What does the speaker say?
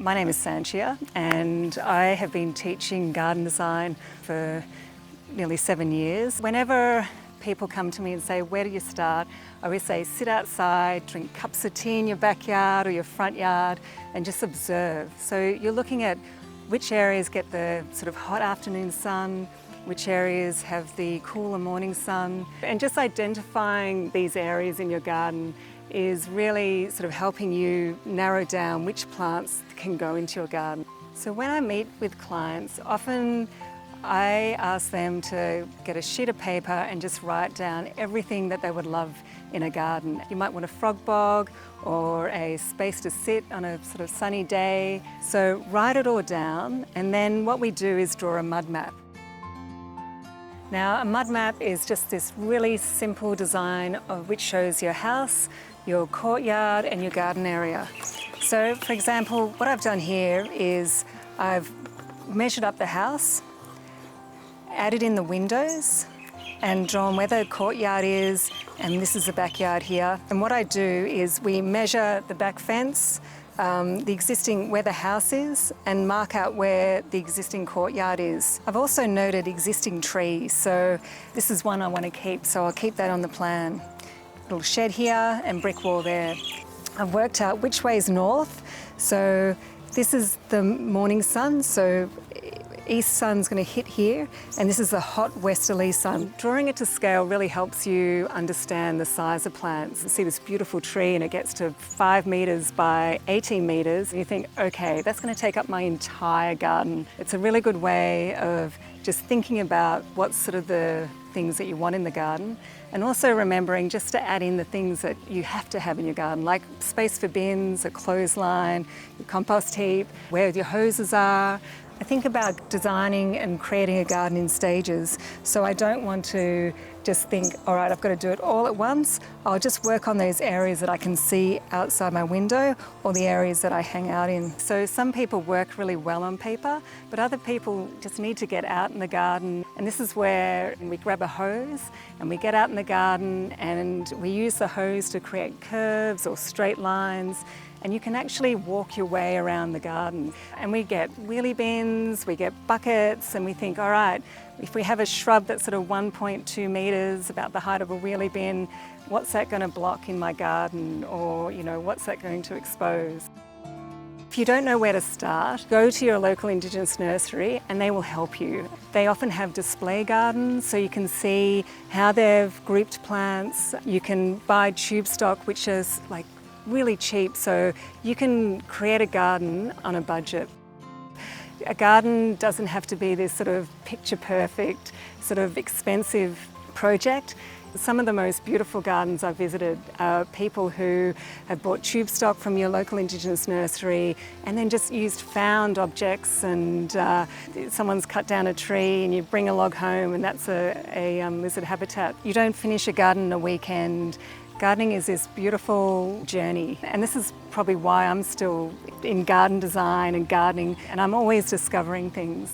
My name is Sanchia and I have been teaching garden design for nearly 7 years. Whenever people come to me and say, where do you start? I always say, sit outside, drink cups of tea in your backyard or your front yard and just observe. So you're looking at which areas get the sort of hot afternoon sun, which areas have the cooler morning sun, and just identifying these areas in your garden is really sort of helping you narrow down which plants can go into your garden. So when I meet with clients, often I ask them to get a sheet of paper and just write down everything that they would love in a garden. You might want a frog bog or a space to sit on a sort of sunny day. So write it all down, and then what we do is draw a mud map. Now, a mud map is just this really simple design of which shows your house, your courtyard and your garden area. So, for example, what I've done here is I've measured up the house, added in the windows and drawn where the courtyard is, and this is the backyard here. And what I do is we measure the back fence, where the house is, and mark out where the existing courtyard is. I've also noted existing trees, so this is one I want to keep, so I'll keep that on the plan. Little shed here and brick wall there. I've worked out which way is north, so this is the morning sun, so east sun's going to hit here, and this is the hot westerly sun. Drawing it to scale really helps you understand the size of plants. You see this beautiful tree and it gets to 5 metres by 18 metres, and you think, okay, that's going to take up my entire garden. It's a really good way of just thinking about what's sort of the things that you want in the garden, and also remembering just to add in the things that you have to have in your garden, like space for bins, a clothesline, your compost heap, where your hoses are. I think about designing and creating a garden in stages, so I don't want to just think, all right, I've got to do it all at once. I'll just work on those areas that I can see outside my window or the areas that I hang out in. So some people work really well on paper, but other people just need to get out in the garden. And this is where we grab a hose and we get out in the garden and we use the hose to create curves or straight lines. And you can actually walk your way around the garden. And we get wheelie bins, we get buckets, and we think, all right, if we have a shrub that's sort of 1.2 metres, about the height of a wheelie bin, what's that going to block in my garden? Or, what's that going to expose? If you don't know where to start, go to your local Indigenous nursery and they will help you. They often have display gardens, so you can see how they've grouped plants. You can buy tube stock, which is like really cheap, so you can create a garden on a budget. A garden doesn't have to be this sort of picture perfect, sort of expensive project. Some of the most beautiful gardens I've visited are people who have bought tube stock from your local Indigenous nursery and then just used found objects, and someone's cut down a tree and you bring a log home and that's a lizard habitat. You don't finish a garden in a weekend. Gardening is this beautiful journey, and this is probably why I'm still in garden design and gardening, and I'm always discovering things.